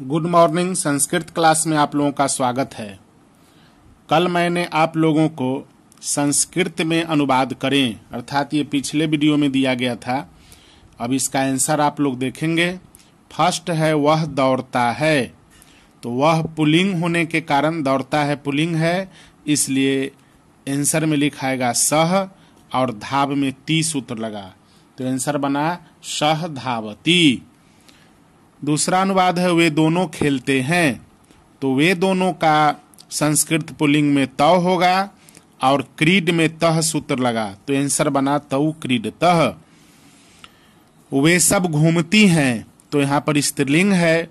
Good morning. Sanskrit class में आप लोगों का स्वागत है। कल मैंने आप लोगों को संस्कृत में अनुवाद करें अर्थात ये पिछले वीडियो में दिया गया था। अब इसका आंसर आप लोग देखेंगे। फर्स्ट है वह दौड़ता है, तो वह पुल्लिंग होने के कारण दौड़ता है पुल्लिंग है, इसलिए आंसर में लिखाएगा सह और धाव में ती सूत्र लगा, तो आंसर बना सह धावती। दूसरा अनुवाद है वे दोनों खेलते हैं, तो वे दोनों का संस्कृत पुल्लिंग में तव होगा और क्रीड में तह सूत्र लगा, तो आंसर बना तौ क्रीडतः। वे सब घूमती हैं, तो यहाँ पर स्त्रीलिंग है,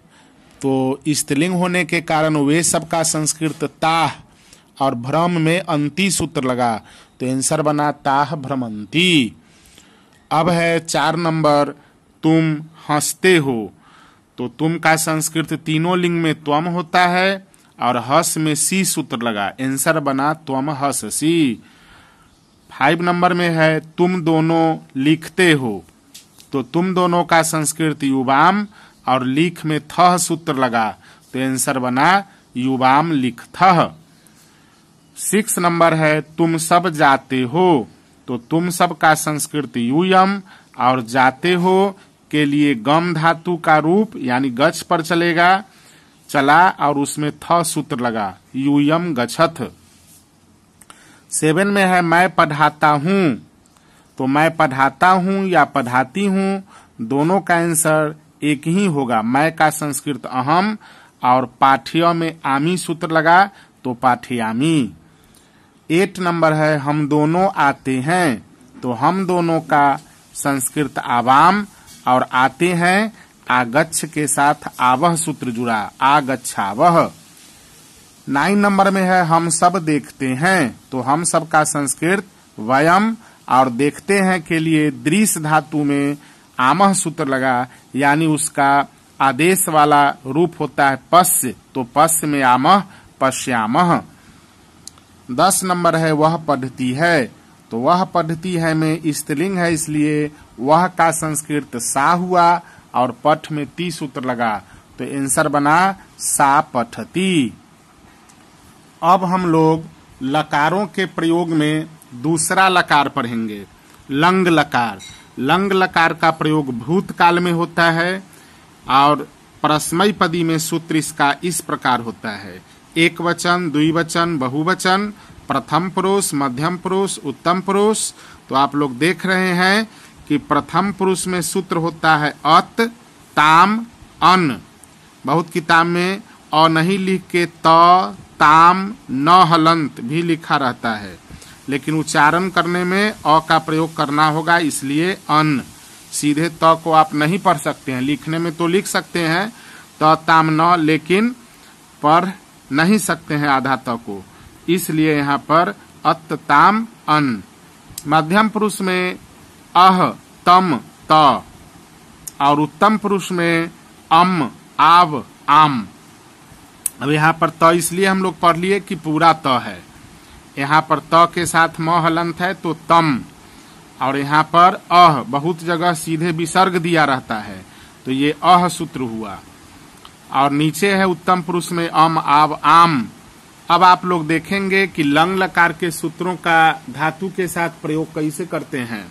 तो स्त्रीलिंग होने के कारण वे सब का संस्कृत ताह और भ्रम में अंति सूत्र लगा, तो आंसर बना ताह भ्रमंती। अब है 4 नंबर तुम हंसते हो, तो तुम का संस्कृत तीनों लिंग में त्वम होता है और हस में सी सूत्र लगा, आंसर बना त्वम हससी। 5 नंबर में है तुम दोनों लिखते हो, तो तुम दोनों का संस्कृत युवाम और लिख में थह सूत्र लगा, तो आंसर बना युवाम लिखथः। 6 नंबर है तुम सब जाते हो, तो तुम सब का संस्कृत यूयम और जाते हो के लिए गम धातु का रूप यानी गच्छ पर चलेगा, चला और उसमें थ सूत्र लगा, यूयम गच्छथ। 7 में है मैं पढ़ाता हूँ, तो मैं पढ़ाता हूँ या पढ़ाती हूँ दोनों का आंसर एक ही होगा। मैं का संस्कृत अहम और पाठ्य में आमी सूत्र लगा, तो पाठ्यामी। 8 नंबर है हम दोनों आते हैं, तो हम दोनों का संस्कृत आवाम और आते हैं आगच्छ के साथ आवह सूत्र जुड़ा, आगच्छावह। 9 नंबर में है हम सब देखते हैं, तो हम सब का संस्कृत वयम और देखते हैं के लिए दृश्य धातु में आमह सूत्र लगा, यानी उसका आदेश वाला रूप होता है पश्य, तो पश्य में आमह पश्यामह। 10 नंबर है वह पढ़ती है, तो वह पढ़ती है में स्त्रीलिंग है, इसलिए वह का संस्कृत सा हुआ और पठ में ती सूत्र लगा, तो आंसर बना सा पठती। अब हम लोग लकारों के प्रयोग में दूसरा लकार पढ़ेंगे, लंग लकार। लंग लकार का प्रयोग भूतकाल में होता है और परस्मैपदी पदी में सूत्र इसका इस प्रकार होता है, एक वचन, द्विवचन, बहुवचन, प्रथम पुरुष, मध्यम पुरुष, उत्तम पुरुष। तो आप लोग देख रहे हैं कि प्रथम पुरुष में सूत्र होता है अत, ताम, अन। बहुत किताब में अ नहीं लिख के त, ताम, न हलंत भी लिखा रहता है, लेकिन उच्चारण करने में अ का प्रयोग करना होगा, इसलिए अन। सीधे त को आप नहीं पढ़ सकते हैं, लिखने में तो लिख सकते हैं त, ताम, न, लेकिन पढ़ नहीं सकते हैं आधा त को, इसलिए यहाँ पर अत, ताम, अन। मध्यम पुरुष में अह, तम, त और उत्तम पुरुष में अम, आव, आम। अब यहाँ पर त इसलिए हम लोग पढ़ लिए कि पूरा त है, यहाँ पर त के साथ म हलंत है तो तम, और यहाँ पर अह बहुत जगह सीधे विसर्ग दिया रहता है, तो ये अह सूत्र हुआ। और नीचे है उत्तम पुरुष में अम, आव, आम। अब आप लोग देखेंगे कि लंग लकार के सूत्रों का धातु के साथ प्रयोग कैसे करते हैं।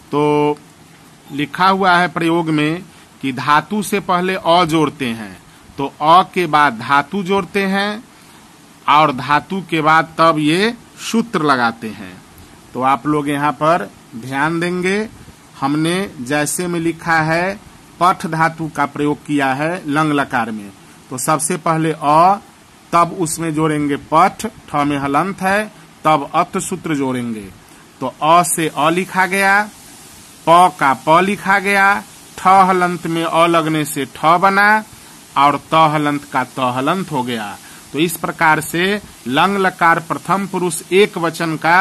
तो लिखा हुआ है प्रयोग में कि धातु से पहले अ जोड़ते हैं, तो अ के बाद धातु जोड़ते हैं और धातु के बाद तब ये सूत्र लगाते हैं। तो आप लोग यहाँ पर ध्यान देंगे, हमने जैसे में लिखा है पठ धातु का प्रयोग किया है लंग लकार में, तो सबसे पहले अ, तब उसमें जोड़ेंगे पठ, ठ में हलंत है, तब अत सूत्र जोड़ेंगे, तो अ से अ लिखा गया, प का प लिखा गया, ठ हलंत में अ लगने से ठ बना और त हलंत का त हलंत हो गया। तो इस प्रकार से लंग लकार प्रथम पुरुष एक वचन का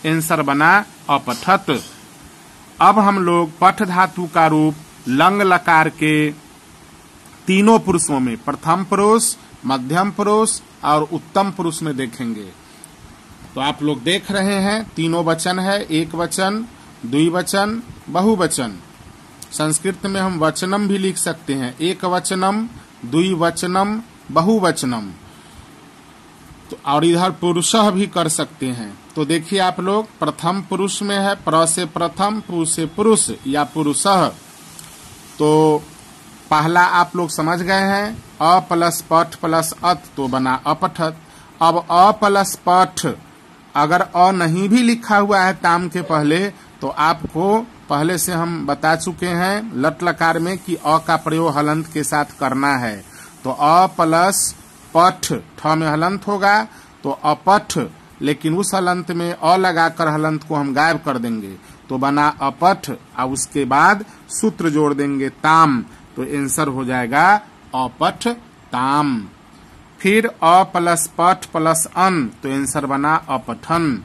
आंसर बना अपठत। अब हम लोग पठ धातु का रूप लंग लकार के तीनों पुरुषों में प्रथम पुरुष, मध्यम पुरुष और उत्तम पुरुष में देखेंगे। तो आप लोग देख रहे हैं तीनों वचन है, एक वचन, द्विवचन, बहुवचन। संस्कृत में हम वचनम भी लिख सकते हैं, एक वचनम, द्विवचनम बहुवचनम। तो और इधर पुरुषः भी कर सकते हैं। तो देखिए आप लोग, प्रथम पुरुष में है प्र से प्रथम, पु से पुरुष या पुरुषः। तो पहला आप लोग समझ गए हैं, अ प्लस पठ प्लस अत तो बना अपठत। अब अ प्लस पठ अगर अ नहीं भी लिखा हुआ है ताम के पहले, तो आपको पहले से हम बता चुके हैं लट लकार में कि अ का प्रयोग हलंत के साथ करना है। तो अ प्लस पठ, ठ में हलंत होगा तो अपठ, लेकिन उस हलंत में अ लगाकर हलंत को हम गायब कर देंगे तो बना अपठ, और उसके बाद सूत्र जोड़ देंगे ताम, तो आंसर हो जाएगा अपठ ताम। फिर अ प्लस पठ प्लस अन, तो आंसर बना अपठन।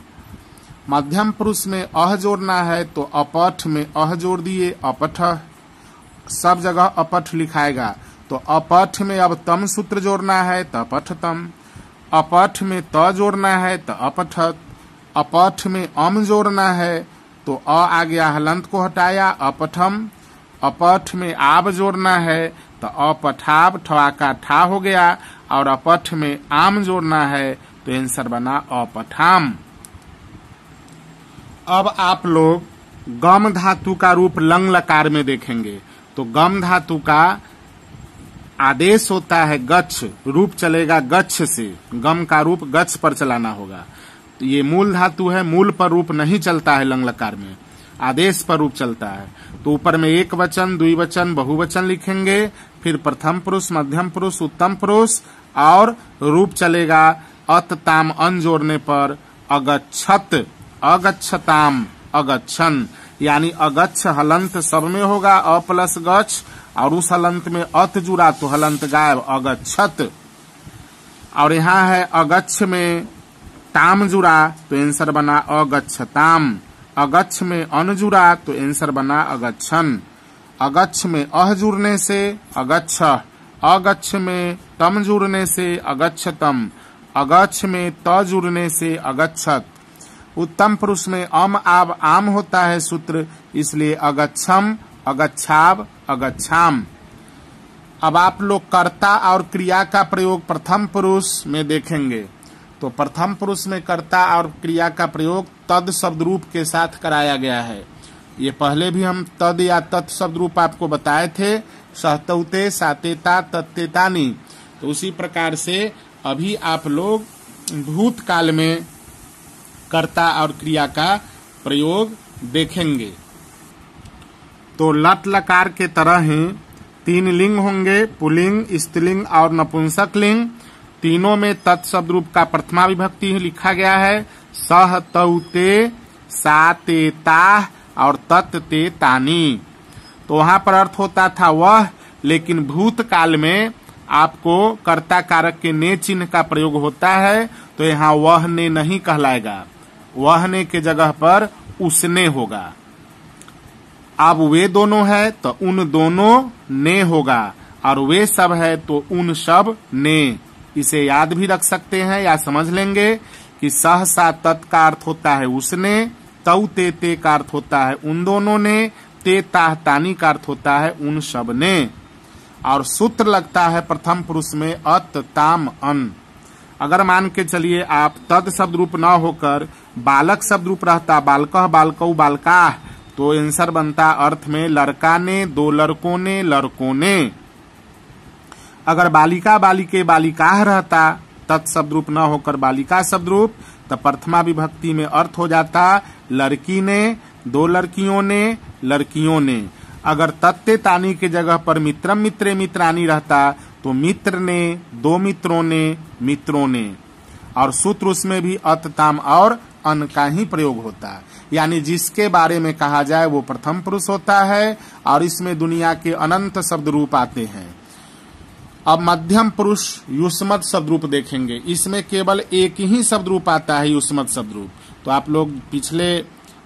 मध्यम पुरुष में अह जोड़ना है तो अपठ में अह जोड़ दिए अपठ, सब जगह अपठ लिखाएगा। तो अपठ में अब तम सूत्र जोड़ना है तो अपठतम, अपठ में त जोड़ना है तो अपठत, अपठ में अम जोड़ना है तो अ आ गया हलंत को हटाया अपठम, अपठ में आब जोड़ना है तो अपठाब, ठवा का ठा हो गया, और अपठ में आम जोड़ना है तो आंसर बना अपठाम। अब आप लोग गम धातु का रूप लंग लकार में देखेंगे। तो गम धातु का आदेश होता है गच्छ, रूप चलेगा गच्छ से, गम का रूप गच्छ पर चलाना होगा। तो ये मूल धातु है, मूल पर रूप नहीं चलता है लंग लकार में, आदेश पर रूप चलता है। तो ऊपर में एक वचन, द्विवचन, बहुवचन लिखेंगे, फिर प्रथम पुरुष, मध्यम पुरुष, उत्तम पुरुष, और रूप चलेगा अत ताम अन जोड़ने पर अगच्छत, अगच्छताम, अगच्छन, यानी अगच्छ हलंत सब में होगा अ प्लस गच्छ, और उस हलंत में अत जुड़ा तो हलंत गायब अगच्छत। और यहाँ है अगच्छ में ताम जुड़ा तो आंसर बना अगच्छताम, अगच्छ में अन जुड़ा तो आंसर बना अगच्छन, अगच्छ में अह जुड़ने से अगच्छ, अगच्छ में तम जुड़ने से अगच्छतम, अगच्छ में त जुड़ने से अगच्छत। उत्तम पुरुष में अम आब आम होता है सूत्र, इसलिए अगच्छम, अगच्छाब, अगच्छाम। अब आप लोग कर्ता और क्रिया का प्रयोग प्रथम पुरुष में देखेंगे। तो प्रथम पुरुष में कर्ता और क्रिया का प्रयोग तद शब्द रूप के साथ कराया गया है। ये पहले भी हम तद या तत् शब्द रूप आपको बताए थे, सहतौते, सातेता, तत्तेतानी। तो उसी प्रकार से अभी आप लोग भूतकाल में कर्ता और क्रिया का प्रयोग देखेंगे। तो लट लकार के तरह ही तीन लिंग होंगे, पुल्लिंग, स्त्रीलिंग और नपुंसक लिंग। तीनों में तत्शब्द रूप का प्रथमा विभक्ति ही लिखा गया है, सह तौते, सातेता और तत्ते तानी। तो वहां पर अर्थ होता था वह, लेकिन भूतकाल में आपको कर्ता कारक के ने चिन्ह का प्रयोग होता है, तो यहाँ वह ने नहीं कहलाएगा, वह ने के जगह पर उसने होगा। अब वे दोनों है तो उन दोनों ने होगा, और वे सब है तो उन सब ने। इसे याद भी रख सकते हैं या समझ लेंगे कि सहसा तत् का अर्थ होता है उसने, तौ ते का अर्थ होता है उन दोनों ने, ते ताह तानी का अर्थ होता है उन सब ने। और सूत्र लगता है प्रथम पुरुष में अत ताम अन। अगर मान के चलिए आप तद शब्द रूप न होकर बालक शब्द रूप रहता, बालकः, बालकौ, बालकाः, तो आंसर बनता अर्थ में लड़का ने, दो लड़कों ने, लड़कों ने। अगर बालिका, बालिके, बालिकाः रहता, तत्शब्द रूप न होकर बालिका शब्द रूप, तो प्रथमा विभक्ति में अर्थ हो जाता लड़की ने, दो लड़कियों ने, लड़कियों ने। अगर तत्ते तानी के जगह पर मित्रम, मित्रे, मित्रानी रहता तो मित्र ने, दो मित्रों ने, मित्रों ने। और सूत्र उसमें भी अत ताम और अन का ही प्रयोग होता है, यानी जिसके बारे में कहा जाए वो प्रथम पुरुष होता है, और इसमें दुनिया के अनंत शब्द रूप आते हैं। अब मध्यम पुरुष युष्मत शब्द रूप देखेंगे। इसमें केवल एक ही शब्द रूप आता है, युष्मत शब्द रूप। तो आप लोग पिछले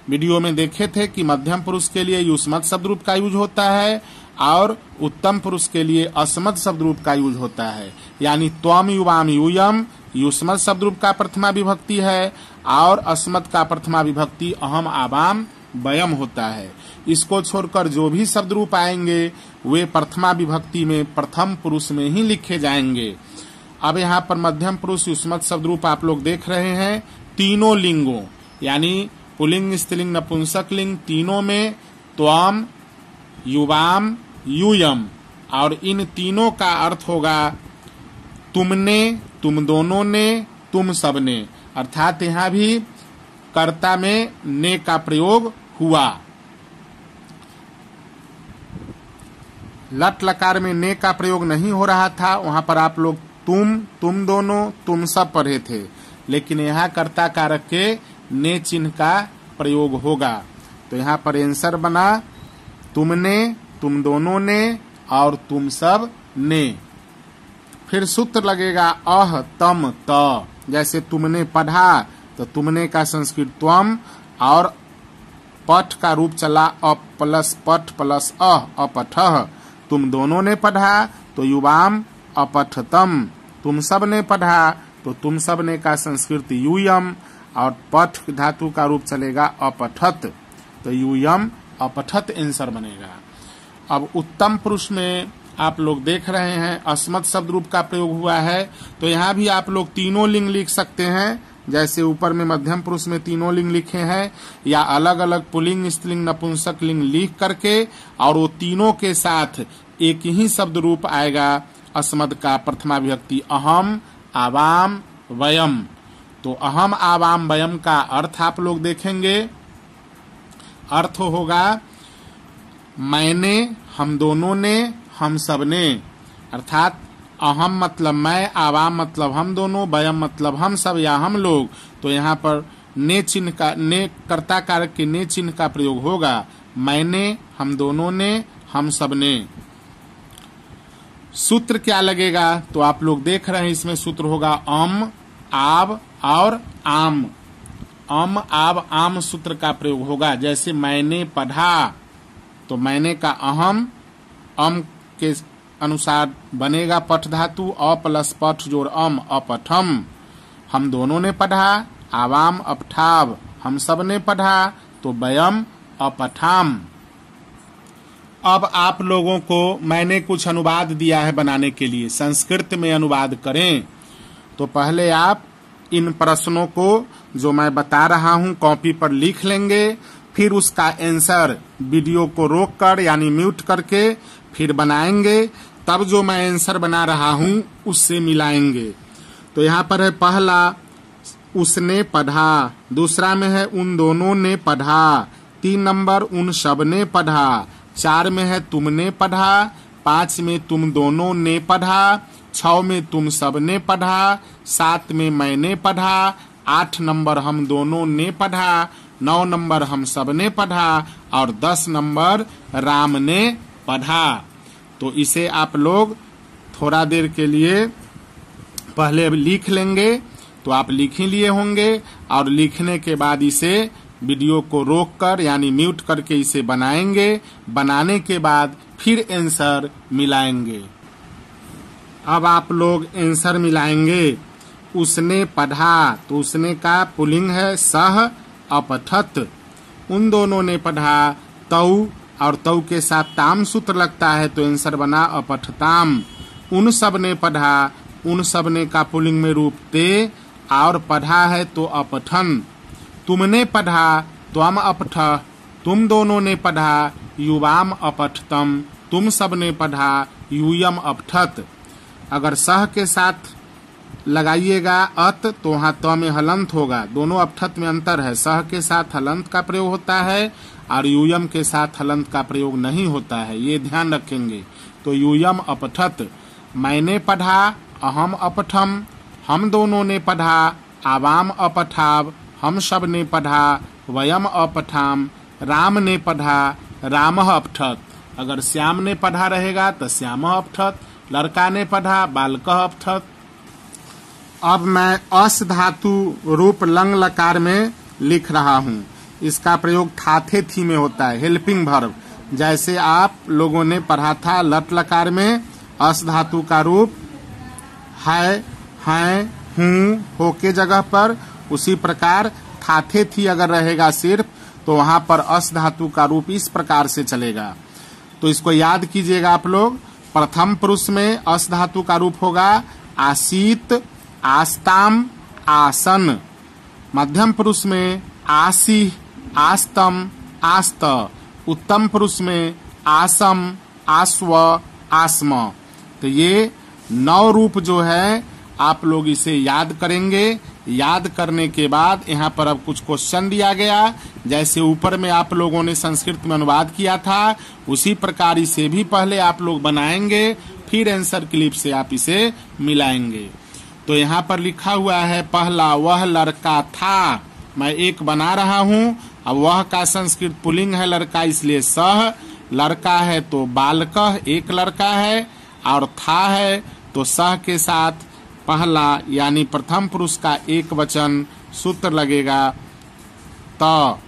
वीडियो में देखे थे कि मध्यम पुरुष के लिए युष्मत शब्द रूप का यूज होता है, और उत्तम पुरुष के लिए अस्मत् शब्द रूप का यूज होता है। यानी त्वम, युवाम, यूयम युष्मत शब्द रूप का प्रथमा विभक्ति है, और अस्मत् का प्रथमा विभक्ति अहम, आवाम, वयम होता है। इसको छोड़कर जो भी शब्द रूप आएंगे वे प्रथमा विभक्ति में प्रथम पुरुष में ही लिखे जाएंगे। अब यहाँ पर मध्यम पुरुष युष्मत शब्द रूप आप लोग देख रहे हैं तीनों लिंगों यानी पुल्लिंग, स्त्रीलिंग, नपुंसक लिंग तीनों में त्वम, युवाम, यूयम और इन तीनों का अर्थ होगा तुमने, तुम दोनों ने, तुम सबने। अर्थात यहाँ भी कर्ता में ने का प्रयोग हुआ। लट लकार में ने का प्रयोग नहीं हो रहा था, वहां पर आप लोग तुम दोनों, तुम सब पढ़े थे, लेकिन यहाँ कर्ता कारक के ने चिन्ह का प्रयोग होगा। तो यहाँ पर आंसर बना तुमने, तुम दोनों ने और तुम सब ने। फिर सूत्र लगेगा अह तम त। जैसे तुमने पढ़ा तो तुमने का संस्कृत त्वम और पठ का रूप चला अप प्लस पठ प्लस अपठः। तुम दोनों ने पढ़ा तो युवाम अपठतम। तुम सब ने पढ़ा तो तुम सब ने का संस्कृत यूयम और पठ धातु का रूप चलेगा अपठत, तो यूयम अपठत आंसर बनेगा। अब उत्तम पुरुष में आप लोग देख रहे हैं अस्मत् शब्द रूप का प्रयोग हुआ है, तो यहाँ भी आप लोग तीनों लिंग लिख सकते हैं। जैसे ऊपर में मध्यम पुरुष में तीनों लिंग लिखे हैं, या अलग अलग पुल्लिंग, स्त्रीलिंग, नपुंसक लिंग लिख करके और वो तीनों के साथ एक ही शब्द रूप आएगा अस्मद का प्रथमा विभक्ति अहम, आवाम, वयम। तो अहम, आवाम, वयम का अर्थ आप लोग देखेंगे। अर्थ होगा मैंने, हम दोनों ने, हम सब ने। अर्थात अहम मतलब मैं, आवाम मतलब हम दोनों, वयम मतलब हम सब या हम लोग। तो यहाँ पर ने चिन्ह का, ने कर्ता कारक के ने चिन्ह का प्रयोग होगा। मैंने, हम दोनों ने, हम सब ने। सूत्र क्या लगेगा तो आप लोग देख रहे हैं, इसमें सूत्र होगा अम, आब और आम। अम, आब, आम सूत्र का प्रयोग होगा। जैसे मैंने पढ़ा तो मैंने का अहम, अम के अनुसार बनेगा पठ धातु अ प्लस पठ जोड़ अम, अपठम। हम दोनों ने पढ़ा, आवाम अपठाव, हम सब ने पढ़ा तो वयम अपठाम। अब आप लोगों को मैंने कुछ अनुवाद दिया है बनाने के लिए, संस्कृत में अनुवाद करें। तो पहले आप इन प्रश्नों को जो मैं बता रहा हूं कॉपी पर लिख लेंगे, फिर उसका आंसर वीडियो को रोककर यानी म्यूट करके फिर बनाएंगे, तब जो मैं आंसर बना रहा हूं उससे मिलाएंगे। तो यहाँ पर है पहला उसने पढ़ा, दूसरा में है उन दोनों ने पढ़ा, 3 नंबर उन सब ने पढ़ा, 4 में है तुमने पढ़ा, 5 में तुम दोनों ने पढ़ा, 6 में तुम सब ने पढ़ा, 7 में मैंने पढ़ा, 8 नंबर हम दोनों ने पढ़ा, 9 नंबर हम सब ने पढ़ा और 10 नंबर राम ने पढ़ा। तो इसे आप लोग थोड़ा देर के लिए पहले लिख लेंगे। तो आप लिख ही लिए होंगे और लिखने के बाद इसे वीडियो को रोककर यानी म्यूट करके इसे बनाएंगे। बनाने के बाद फिर आंसर मिलाएंगे। अब आप लोग आंसर मिलाएंगे। उसने पढ़ा तो उसने का पुल्लिंग है सह अपठत, उन दोनों ने पढ़ा तऊ और तऊ के साथ ताम सूत्र लगता है तो आंसर बना अपठताम। उन सब ने पढ़ा, उन सब ने का पुल्लिंग में रूप ते और पढ़ा है तो अपठन। तुमने पढ़ा त्वम अपठ, तुम दोनों ने पढ़ा युवाम अपठतम, तुम सब ने पढ़ा यूयम अपठत। अगर सह के साथ लगाइएगा अत तो वहाँ त में हलंत होगा, दोनों अपठत में अंतर है। सह के साथ हलंत का प्रयोग होता है और यूयम के साथ हलंत का प्रयोग नहीं होता है, ये ध्यान रखेंगे। तो यूयम अपठत, मैंने पढ़ा अहम अपठम, हम दोनों ने पढ़ा आवाम अपठाव, हम सब ने पढ़ा वयम अपठाम, राम ने पढ़ा रामः अपठत। अगर श्याम ने पढ़ा रहेगा तो श्यामः अपठत, लड़का ने पढ़ा बालकः अपठत। अब मैं अस धातु रूप लंग लकार में लिख रहा हूँ। इसका प्रयोग थाथे थी में होता है, हेल्पिंग वर्ब। जैसे आप लोगों ने पढ़ा था लट लकार में अस धातु का रूप है, हैं, हूँ, हो के जगह पर, उसी प्रकार थाथे थी अगर रहेगा सिर्फ तो वहां पर अस धातु का रूप इस प्रकार से चलेगा। तो इसको याद कीजिएगा आप लोग। प्रथम पुरुष में अस धातु का रूप होगा आसीत, आस्ताम, आसन। मध्यम पुरुष में आसी, आस्तम, आस्त। उत्तम पुरुष में आसम, आस्व, आस्म। तो ये 9 रूप जो है आप लोग इसे याद करेंगे। याद करने के बाद यहाँ पर अब कुछ क्वेश्चन दिया गया, जैसे ऊपर में आप लोगों ने संस्कृत में अनुवाद किया था उसी प्रकार इसे भी पहले आप लोग बनाएंगे, फिर आंसर क्लिप से आप इसे मिलाएंगे। तो यहाँ पर लिखा हुआ है पहला, वह लड़का था। मैं एक बना रहा हूँ। अब वह का संस्कृत पुल्लिंग है लड़का, इसलिए सह। लड़का है तो बालकः, एक लड़का है, और था है तो सह के साथ पहला यानी प्रथम पुरुष का एक वचन सूत्र लगेगा त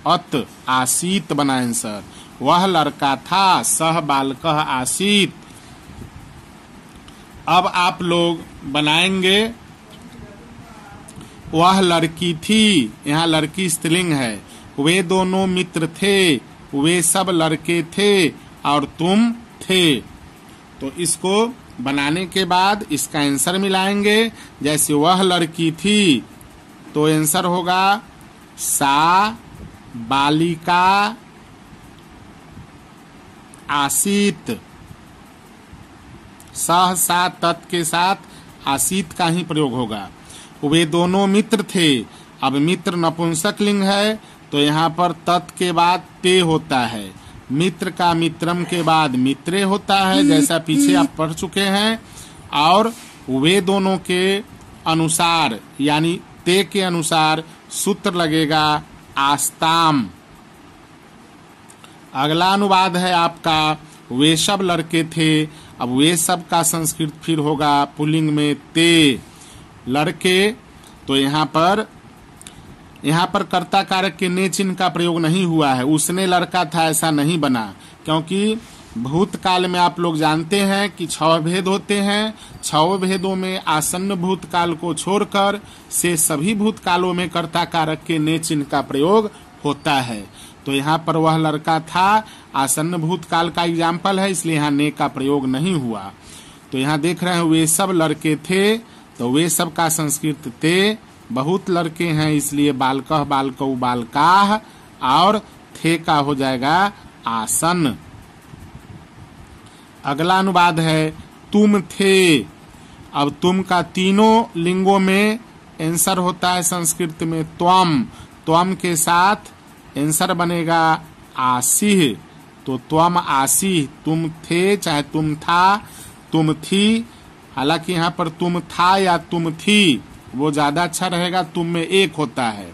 अत आसीत बना आंसर। वह लड़का था, सह बालकः आसीत। अब आप लोग बनाएंगे वह लड़की थी। यहाँ लड़की स्त्रीलिंग है। वे दोनों मित्र थे, वे सब लड़के थे, और तुम थे। तो इसको बनाने के बाद इसका आंसर मिलाएंगे। जैसे वह लड़की थी तो आंसर होगा सा बालिका आसीत। सह सा तत् के साथ आसीत का ही प्रयोग होगा। वे दोनों मित्र थे। अब मित्र नपुंसक लिंग है तो यहाँ पर तत् के बाद ते होता है। मित्र का मित्रम के बाद मित्रे होता है, जैसा पीछे आप पढ़ चुके हैं। और वे दोनों के अनुसार यानी ते के अनुसार सूत्र लगेगा आस्ताम। अगला अनुवाद है आपका वे सब लड़के थे। अब वे सब का संस्कृत फिर होगा पुल्लिंग में ते, लड़के। तो यहाँ पर कर्ता कारक के ने चिन्ह का प्रयोग नहीं हुआ है। उसने लड़का था ऐसा नहीं बना, क्योंकि भूतकाल में आप लोग जानते हैं कि 6 भेद होते हैं। 6 भेदों में आसन्न भूतकाल को छोड़कर से सभी भूतकालों में कर्ता कारक के ने चिन्ह का प्रयोग होता है। तो यहाँ पर वह लड़का था आसन्न भूतकाल का एग्जाम्पल है, इसलिए यहाँ ने का प्रयोग नहीं हुआ। तो यहाँ देख रहे हैं वे सब लड़के थे, तो वे सब का संस्कृत ते। बहुत लड़के हैं इसलिए बालकः, बालकौ, बालकाः, और थे का हो जाएगा आसन। अगला अनुवाद है तुम थे। अब तुम का तीनों लिंगों में आंसर होता है संस्कृत में त्वम। त्वम के साथ आंसर बनेगा आसीह। तो त्वम आसीह, तुम थे चाहे तुम था, तुम थी। हालांकि यहाँ पर तुम था या तुम थी वो ज्यादा अच्छा रहेगा, तुम में एक होता है।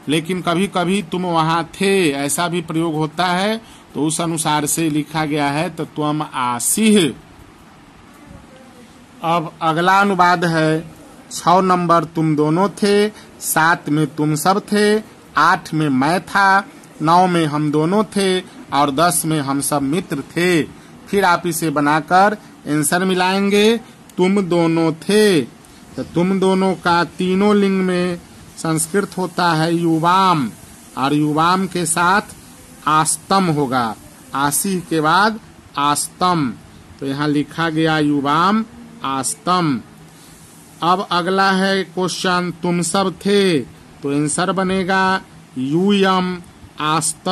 लेकिन कभी कभी तुम वहां थे ऐसा भी प्रयोग होता है, तो उस अनुसार से लिखा गया है। तो तुम आसीह। अब अगला अनुवाद है 6 नंबर तुम दोनों थे, 7 में तुम सब थे, 8 में मैं था, 9 में हम दोनों थे, और 10 में हम सब मित्र थे। फिर आप इसे बनाकर आंसर मिलाएंगे। तुम दोनों थे, तो तुम दोनों का तीनों लिंग में संस्कृत होता है युवाम, और युवाम के साथ आस्तम होगा। आसी के बाद आस्तम, तो यहाँ लिखा गया युवाम आस्तम। अब अगला है क्वेश्चन तुम सब थे, तो आंसर बनेगा यूयम आस्त।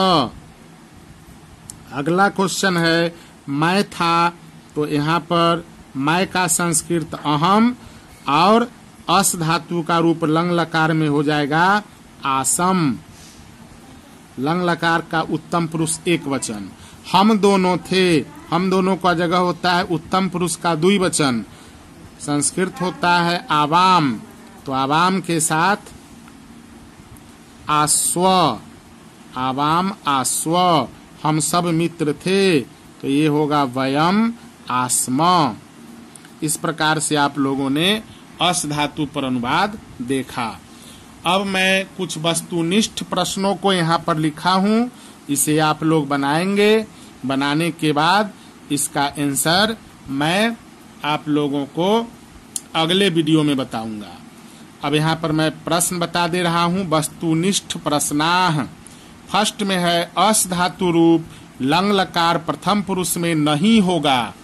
अगला क्वेश्चन है मैं था, तो यहाँ पर मैं का संस्कृत अहम, और अस धातु का रूप लंग लकार में हो जाएगा आसम। लंग लकार का उत्तम पुरुष एक वचन। हम दोनों थे, हम दोनों का जगह होता है उत्तम पुरुष का द्विवचन। संस्कृत होता है आवाम, तो आवाम के साथ आस्व, आवाम आस्व। हम सब मित्र थे, तो ये होगा वयम आस्म। इस प्रकार से आप लोगों ने अस धातु पर अनुवाद देखा। अब मैं कुछ वस्तुनिष्ठ प्रश्नों को यहाँ पर लिखा हूँ, इसे आप लोग बनाएंगे। बनाने के बाद इसका आंसर मैं आप लोगों को अगले वीडियो में बताऊंगा। अब यहाँ पर मैं प्रश्न बता दे रहा हूँ। वस्तुनिष्ठ प्रश्नाः फर्स्ट में है अस धातु रूप, लंग लकार प्रथम पुरुष में नहीं होगा।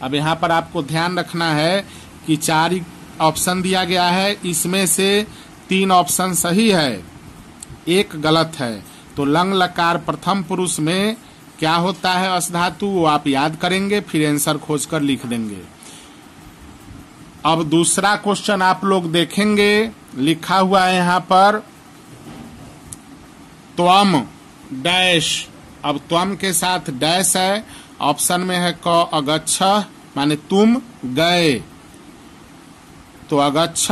अब यहाँ पर आपको ध्यान रखना है कि 4 ऑप्शन दिया गया है, इसमें से 3 ऑप्शन सही है, 1 गलत है। तो लंग लकार प्रथम पुरुष में क्या होता है अस धातु, वो आप याद करेंगे, फिर आंसर खोजकर लिख देंगे। अब दूसरा क्वेश्चन आप लोग देखेंगे, लिखा हुआ है यहाँ पर त्वम डैश। अब त्वम के साथ डैश है, ऑप्शन में है क अगच्छ माने तुम गए, तो अगच्छ,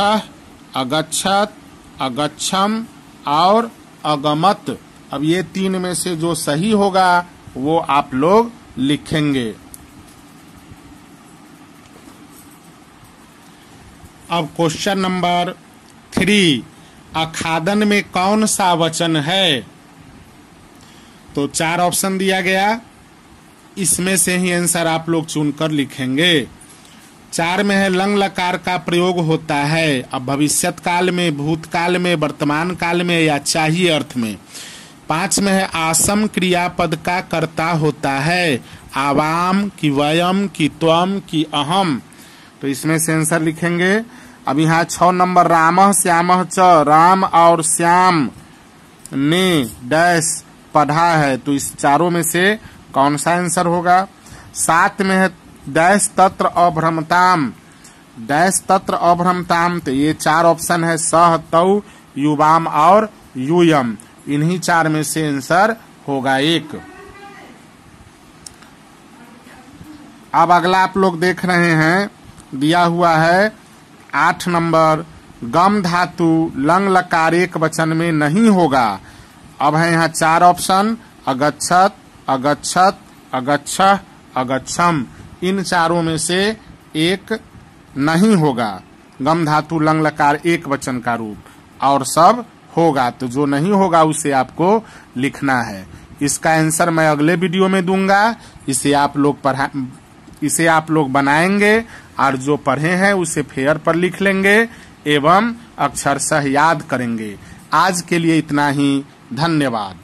अगच्छत, अगच्छम और अगमत। अब ये 3 में से जो सही होगा वो आप लोग लिखेंगे। अब क्वेश्चन नंबर 3, अखादन में कौन सा वचन है? तो 4 ऑप्शन दिया गया, इसमें से ही आंसर आप लोग चुनकर लिखेंगे। 4 में है लंग लकार का प्रयोग होता है। अब भविष्यत काल में, भूतकाल में, वर्तमान काल में या चाहिए अर्थ में। 5 में है आसम क्रियापद का कर्ता होता है, आवाम की, वयम की, त्वम की, अहम। तो इसमें से आंसर लिखेंगे। अब यहाँ 6 नंबर रामः श्यामः च, राम और श्याम ने डैश पढ़ा है, तो इस चारों में से कौन सा आंसर होगा? 7 में है डैश तत्र अभ्रमताम, डैश तत्र अभ्रमताम। तो ये 4 ऑप्शन है सह, तौ, युवाम और यूयम। इन्हीं 4 में से आंसर होगा 1। अब अगला आप लोग देख रहे हैं, दिया हुआ है 8 नंबर, गम धातु लंग लकार एक वचन में नहीं होगा। अब है यहाँ 4 ऑप्शन, अगच्छत, अगच्छत, अगच्छ, अगच्छम। इन चारों में से 1 नहीं होगा। गम धातु लंग लकार एक वचन का रूप, और सब होगा। तो जो नहीं होगा उसे आपको लिखना है। इसका आंसर मैं अगले वीडियो में दूंगा। इसे आप लोग बनाएंगे और जो पढ़े हैं उसे फेयर पर लिख लेंगे एवं अक्षरशः याद करेंगे। आज के लिए इतना ही, धन्यवाद।